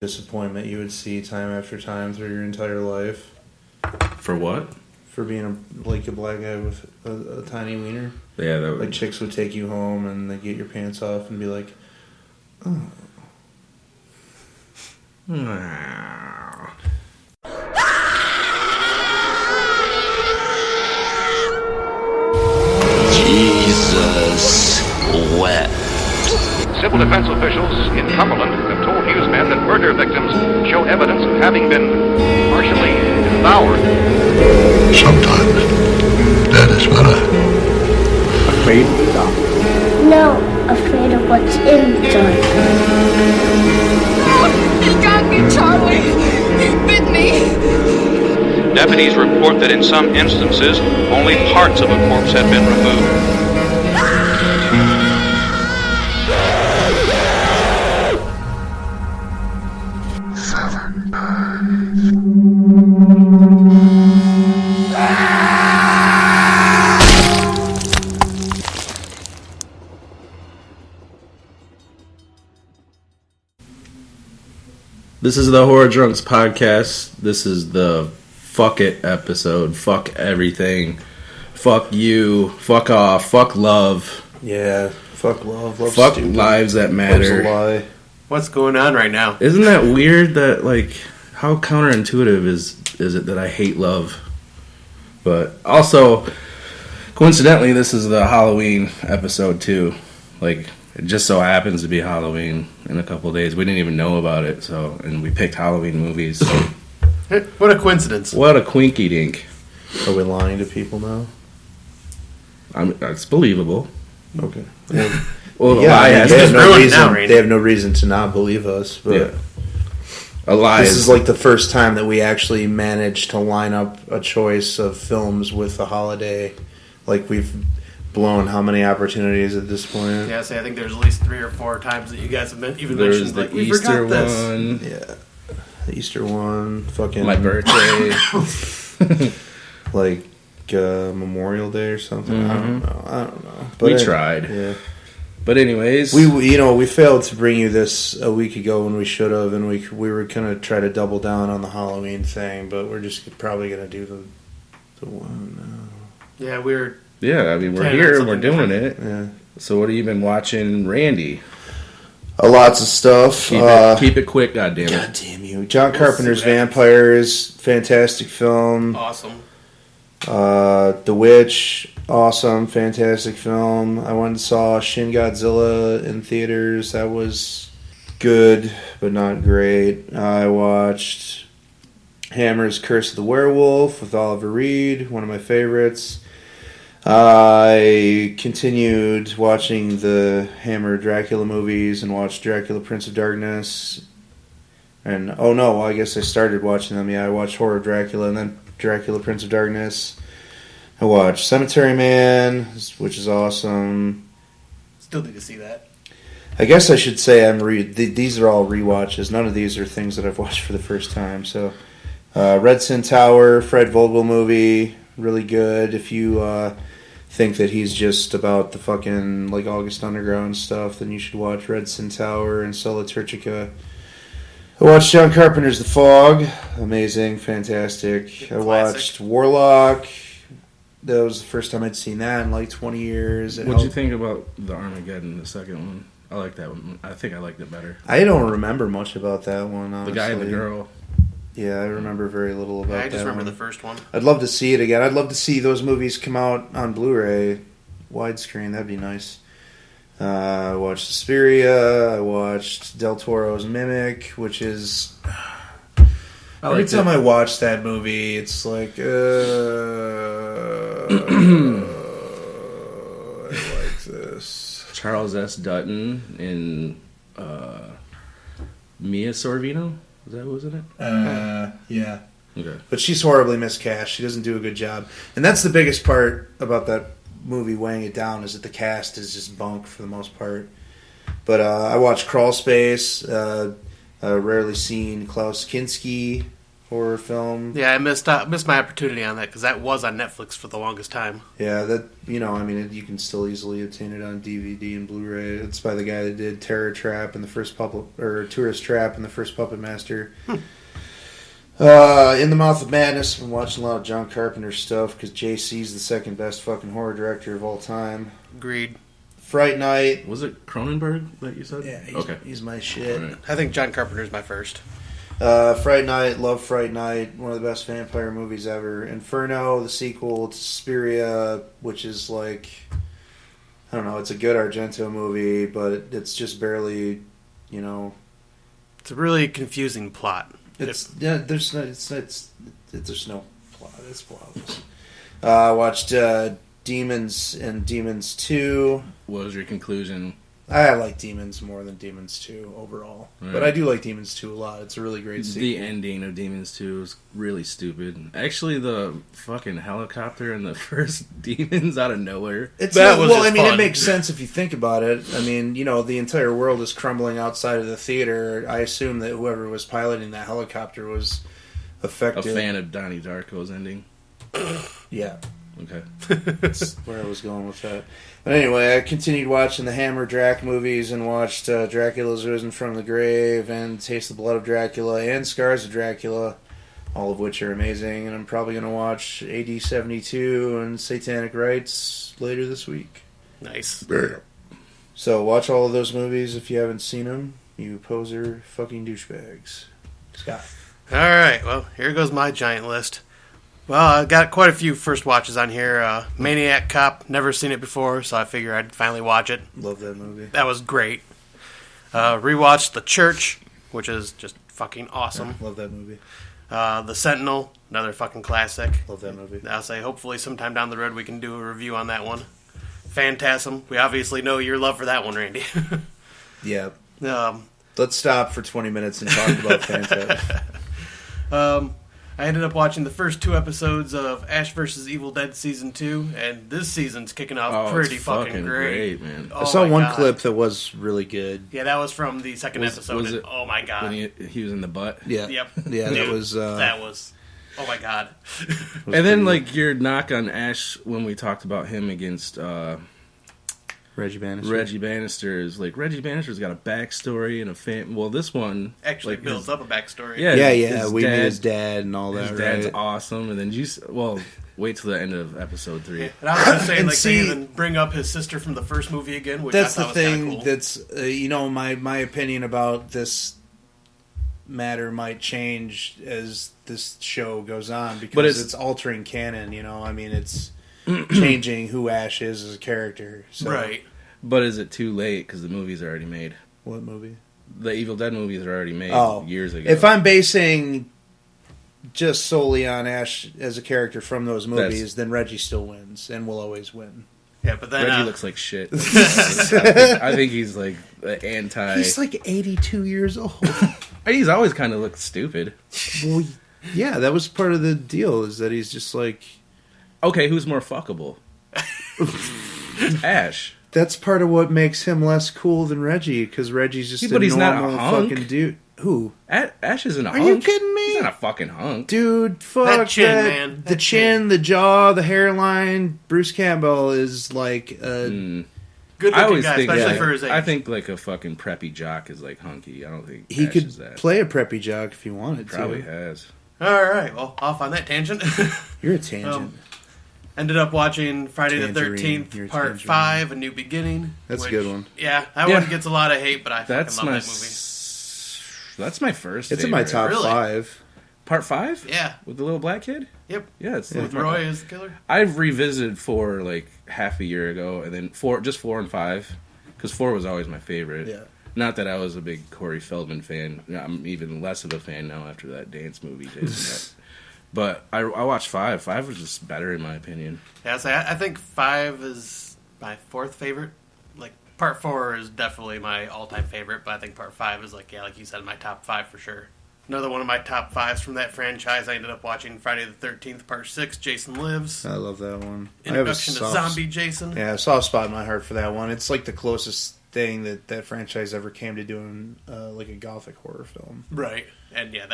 disappointment you would see time after time through your entire life. For what? For being a black guy with a tiny wiener. Yeah, that would... Like, chicks would take you home and they get your pants off and be like, oh. Jesus wept. Civil defense officials in Cumberland have told newsmen that murder victims show evidence of having been partially devoured. Sometimes that is better. Afraid of the dark? No, afraid of what's in the dark. No, he got me, Charlie. He bit me. Deputies report that in some instances, only parts of a corpse had been removed. This is the Horror Drunks podcast. This is the fuck it episode. Fuck everything. Fuck you. Fuck off. Fuck love. Yeah, fuck love. Love's fuck stupid. Lives that matter. Love's a lie. What's going on right now? Isn't that weird that, like, how counterintuitive is it that I hate love? But also, coincidentally, this is the Halloween episode too. Like, it just so happens to be Halloween in a couple of days. We didn't even know about it, and we picked Halloween movies. So. What a coincidence. What a quinky dink. Are we lying to people now? It's believable. Okay. Well, Yeah, a lie has they have to no ruined reason. now, Randy. They have no reason to not believe us. But Yeah. A lie this is like the first time that we actually managed to line up a choice of films with a holiday. Like, we've blown how many opportunities at this point? Yeah, I think there's at least 3 or 4 times that you guys have even There's mentioned, the like, we Easter forgot this. one. Yeah. The Easter one. Fucking. My birthday. Like Memorial Day or something. Mm-hmm. I don't know. But We tried. Yeah. But anyways. We failed to bring you this a week ago when we should have, and we were gonna try to double down on the Halloween thing, but we're just probably gonna do the one now. Yeah, we're... Yeah, I mean, we're Yeah, here that's and we're something doing it. Yeah. So what have you been watching, Randy? Lots of stuff. Keep it quick, goddammit. God damn you. John Carpenter's Vampires, fantastic film. Awesome. The Witch, awesome, fantastic film. I went and saw Shin Godzilla in theaters. That was good, but not great. I watched Hammer's Curse of the Werewolf with Oliver Reed, one of my favorites. I continued watching the Hammer Dracula movies and watched Dracula Prince of Darkness. And, I guess I started watching them. Yeah, I watched Horror of Dracula and then Dracula Prince of Darkness. I watched Cemetery Man, which is awesome. Still need to see that. I guess I should say these are all rewatches. None of these are things that I've watched for the first time. So, Red Sin Tower, Fred Vogel movie, really good. If you think that he's just about the fucking like August Underground stuff, then you should watch Red Sin Tower and Sola Turcica. I watched John Carpenter's The Fog, amazing, fantastic. I watched Warlock. That was the first time I'd seen that in like 20 years. What'd you think about the Armageddon, the second one? I like that one. I think I liked it better. I don't remember much about that one, honestly. The guy and the girl. Yeah, I remember very little about that. I just remember one. the first one. I'd love to see it again. I'd love to see those movies come out on Blu-ray, widescreen. That'd be nice. I watched Suspiria. I watched Del Toro's Mimic, which is... Every time I watch that movie, it's like... I like this. Charles S. Dutton and Mia Sorvino. Is that who was in it? Yeah. Okay. But she's horribly miscast. She doesn't do a good job. And that's the biggest part about that movie weighing it down, is that the cast is just bunk for the most part. But I watched Crawl Space, Rarely Seen Klaus Kinski, horror film. Yeah, I missed my opportunity on that because that was on Netflix for the longest time. Yeah, that you can still easily obtain it on DVD and Blu-ray. It's by the guy that did Terror Trap and the first Tourist Trap and the first Puppet Master. In the Mouth of Madness. I've been watching a lot of John Carpenter stuff because JC's the second best fucking horror director of all time. Agreed. Fright Night. Was it Cronenberg that you said? Yeah, he's my shit. Right. I think John Carpenter's my first. Fright Night, love Fright Night, one of the best vampire movies ever. Inferno, the sequel to Suspiria, which is like, I don't know, it's a good Argento movie, but it's just barely, It's a really confusing plot. there's no plot. It's plotless. Watched Demons and Demons 2. What was your conclusion? I like Demons more than Demons 2 overall. Right. But I do like Demons 2 a lot. It's a really great sequel. The ending of Demons 2 is really stupid. Actually, the fucking helicopter and the first Demons out of nowhere. It fun. makes sense if you think about it. I mean, the entire world is crumbling outside of the theater. I assume that whoever was piloting that helicopter was affected. A fan of Donnie Darko's ending. Yeah. Okay. That's where I was going with that. But anyway, I continued watching the Hammer Drac movies and watched Dracula's Risen from the Grave and Taste the Blood of Dracula and Scars of Dracula, all of which are amazing. And I'm probably going to watch AD 72 and Satanic Rites later this week. Nice. So watch all of those movies if you haven't seen them. You poser fucking douchebags. Scott. All right, well, here goes my giant list. Well, I got quite a few first watches on here. Maniac Cop, never seen it before, so I figure I'd finally watch it. Love that movie. That was great. Rewatched The Church, which is just fucking awesome. Love that movie. The Sentinel, another fucking classic. Love that movie. I'll say hopefully sometime down the road we can do a review on that one. Phantasm, we obviously know your love for that one, Randy. Yeah. um, Let's stop for 20 minutes and talk about Phantasm. I ended up watching the first 2 episodes of Ash vs. Evil Dead Season 2, and this season's kicking off pretty it's fucking great. man. I saw my one God. clip that was really good. Yeah, that was from the second episode. was and, it oh my God. When he was in the butt. Yeah. Yep. Yeah, Dude, that was... oh my God. And then, like, your knock on Ash when we talked about him against Reggie Bannister. Reggie Bannister is like, Reggie Bannister's got a backstory and a fan. Well, this one Actually like, builds up a backstory. Yeah, Yeah, we knew his dad and all that, His dad's right? awesome, and then wait till the end of episode 3. Yeah. And I was just saying, And like, see- they even bring up his sister from the first movie again, which That's I the thought was kind of thing. cool. That's my opinion about this matter might change as this show goes on because it's altering canon. I mean, it's changing who Ash is as a character. So. Right. But is it too late because the movies are already made? What movie? The Evil Dead movies are already made years ago. If I'm basing just solely on Ash as a character from those movies, then Reggie still wins and will always win. Yeah, but then Reggie looks like shit. I think he's like the anti. He's like 82 years old. He's always kind of looked stupid. Well, yeah, that was part of the deal. Is that he's just like. Okay, who's more fuckable? Ash. That's part of what makes him less cool than Reggie, because Reggie's just But a he's not a normal hunk. fucking dude. Who? Ash isn't a Are hunk. you kidding me? He's not a fucking hunk. Dude, fuck That chin, man. The That chin, the jaw, the hairline. Bruce Campbell is like a... good I looking always guy, think, especially for his age. I think like a fucking preppy jock is like hunky. I don't think He Ash could is that. play a preppy jock if he wanted Probably to. has. All right, well, off on that tangent. You're a tangent. Ended up watching Friday the Tangerine. 13th, You're a Part tangerine. 5, A New Beginning. That's a good one. Yeah, that Yeah. one gets a lot of hate, but I That's fucking my. love that movie. That's my first. It's in my favorite. top Really? 5. Part 5. Yeah. With the little black kid. Yep. Yeah, it's With my- Roy as the killer. I've revisited 4 like half a year ago, and then 4 and 5, because 4 was always my favorite. Yeah. Not that I was a big Corey Feldman fan. I'm even less of a fan now after that dance movie did. But I watched 5. 5 was just better in my opinion. Yeah, so I think 5 is my 4th favorite. Like, Part 4 is definitely my all-time favorite, but I think Part 5 is, like you said, my top 5 for sure. Another one of my top 5s from that franchise, I ended up watching Friday the 13th, Part 6, Jason Lives. I love that one. Introduction to Zombie Jason. Yeah, a soft spot in my heart for that one. It's like the closest thing that franchise ever came to doing like a gothic horror film. Right. And yeah,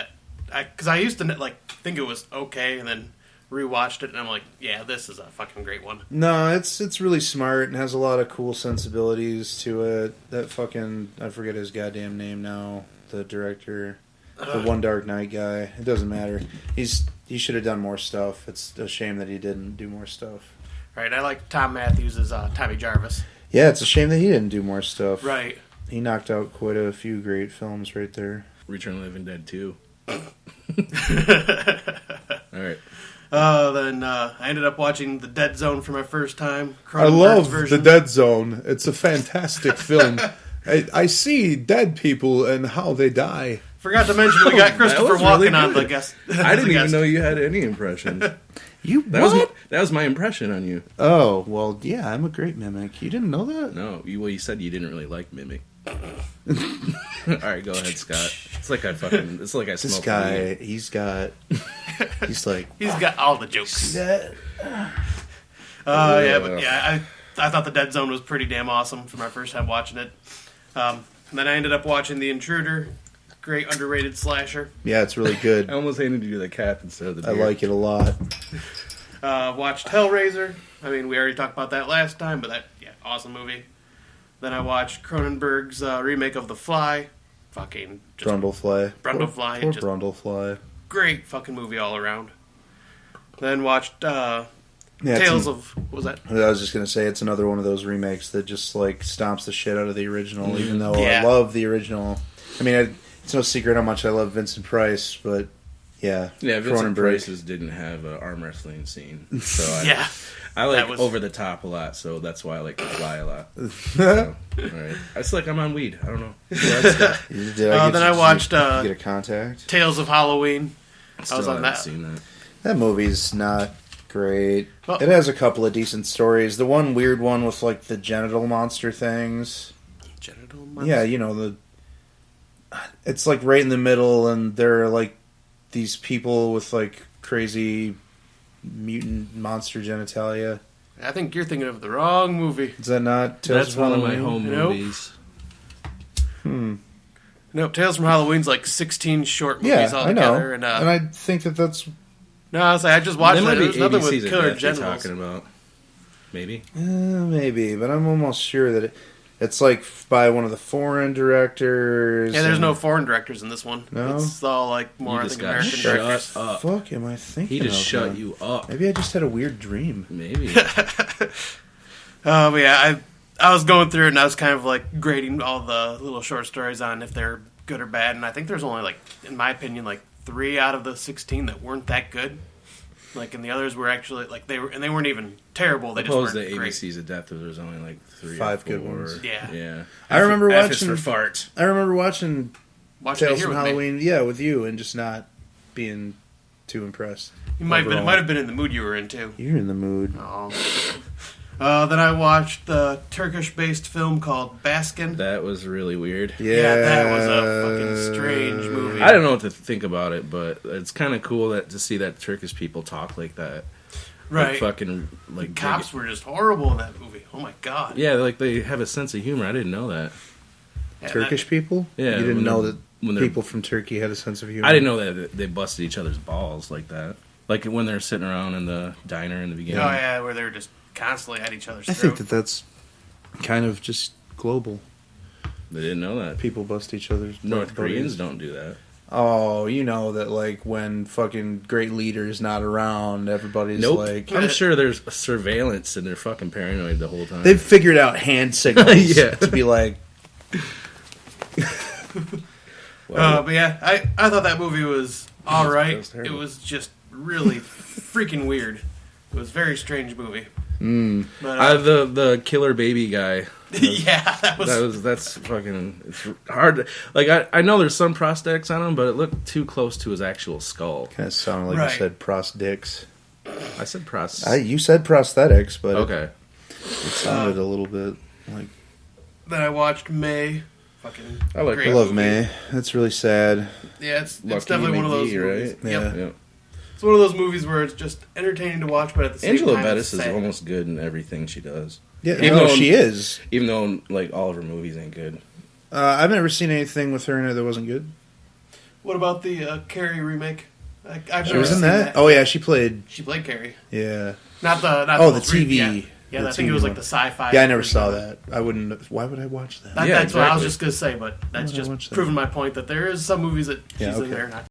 because I used to like think it was okay, and then rewatched it, and I'm like, yeah, this is a fucking great one. No, it's really smart and has a lot of cool sensibilities to it. That fucking, I forget his goddamn name now. The director, the One Dark Knight guy. It doesn't matter. He should have done more stuff. It's a shame that he didn't do more stuff. Right, I like Tom Matthews as Tommy Jarvis. Yeah, it's a shame that he didn't do more stuff. Right. He knocked out quite a few great films right there. Return of the Living Dead 2. All right. Then I ended up watching The Dead Zone for my first time. I love The Dead Zone. It's a fantastic film. I see dead people and how they die. Forgot to mention we got Christopher Walken really on the good. guest. I didn't even know you had any impression. That was my impression on you. Oh, well, yeah, I'm a great mimic. You didn't know that? No, you said you didn't really like Mimic. All right, go ahead, Scott. It's like I smoked This guy, weed. he's got all the jokes. that. I thought The Dead Zone was pretty damn awesome for my first time watching it. And then I ended up watching The Intruder, great underrated slasher. Yeah, it's really good. I almost hated to do the cap instead of the I beer. like it a lot. Watched Hellraiser. I mean, we already talked about that last time, but awesome movie. Then I watched Cronenberg's remake of The Fly. Fucking just Brundlefly. Brundlefly. Poor Just Brundlefly. great fucking movie all around. Then watched Yeah, Tales of... What was that? I was just gonna say it's another one of those remakes that just like stomps the shit out of the original. Even though Yeah. I love the original. I mean, it's no secret how much I love Vincent Price, but yeah, Vincent Cronenberg. Price's didn't have an arm wrestling scene, so I like that was- over the top a lot. So that's why I like to fly a lot. So, all right, it's like I'm on weed. I don't know. Then I watched Get a contact. Tales of Halloween. Still I was on haven't that. seen that. That movie's not great. Well- It has a couple of decent stories. The one weird one with like the genital monster things. Genital monster? Yeah, you know it's like right in the middle, and there are like these people with like crazy mutant monster genitalia. I think you're thinking of the wrong movie. Is that not Tales That's of one of my Halloween? home Nope. movies. Nope, Tales from Halloween's like 16 short Yeah, movies I know, altogether. and I think that's No, I just watched There it. might There was be nothing ABC's with of killer Death you're genitals. talking about. Maybe. maybe, but I'm almost sure that it's like by one of the foreign directors. Yeah, there's and- no foreign directors in this one. No? It's all like more, You I just think, got American shut directors. up. Fuck, am I thinking? He just of shut one? you up. Maybe I just had a weird dream. Maybe. But yeah, I was going through it and I was kind of like grading all the little short stories on if they're good or bad, and I think there's only like, in my opinion, like 3 out of the 16 that weren't that good. Like, and the others were actually like they weren't even terrible. They just Suppose weren't the great. ABC's of Death, there's only like 3 5 or 4. good ones. Yeah. Yeah. I remember F is watching- for fart. I remember watching Watching it Tales here from with me. Halloween, yeah, with you, and just not being too impressed. You might overall. have been in the mood you were in too. You're in the mood. Oh. Then I watched the Turkish-based film called Baskin. That was really weird. Yeah, that was a fucking strange movie. I don't know what to think about it, but it's kind of cool to see that Turkish people talk like that. Right. Like fucking like Cops were just horrible in that movie. Oh my god. Yeah, like they have a sense of humor. I didn't know that. Yeah, Turkish people? Yeah, You didn't when know they're- that when they're- people from Turkey had a sense of humor? I didn't know that they busted each other's balls like that. Like when they're sitting around in the diner in the Oh beginning. yeah, where they were just constantly at each other's I throat. think that's kind of just global. They didn't know that. People bust each other's North buddies. Koreans don't do that. Oh, you know that like when fucking great leader's not around, everybody's Nope. like... I'm sure there's surveillance and they're fucking paranoid the whole time. They've figured out hand signals Yeah. to be like... But yeah, I thought that movie was all right. that was terrible. It was just really freaking weird. It was a very strange movie. But the killer baby guy. yeah, that was That's fucking. It's hard. Like I know there's some prosthetics on him, but it looked too close to his actual skull. Kind of sounded like Right. you said prosthetics. I said You said prosthetics, but Okay. it sounded a little bit like... Then I watched May. Fucking I like great I love movie. May. That's really sad. Yeah, it's Lucky definitely one of those McGee, movies. right? Yep. Yeah. Yep. It's one of those movies where it's just entertaining to watch, but at the same Angela time, Bettis it's is sad. almost good in everything she does. Yeah, Even no, though- she is. Even though like all of her movies ain't good. I've never seen anything with her in it that wasn't good. What about the Carrie remake? I've She never was in seen that? Oh yeah, she played. She played Carrie. Yeah. Not the The TV. Yeah, The I think TV it was like one. the sci-fi. Yeah, I never saw that. I wouldn't. Why would I watch that? That's Yeah, what I was exactly. just gonna say, but that's Why would I just watch that? proving my point that there is some movies that she's Yeah, in okay. there. Not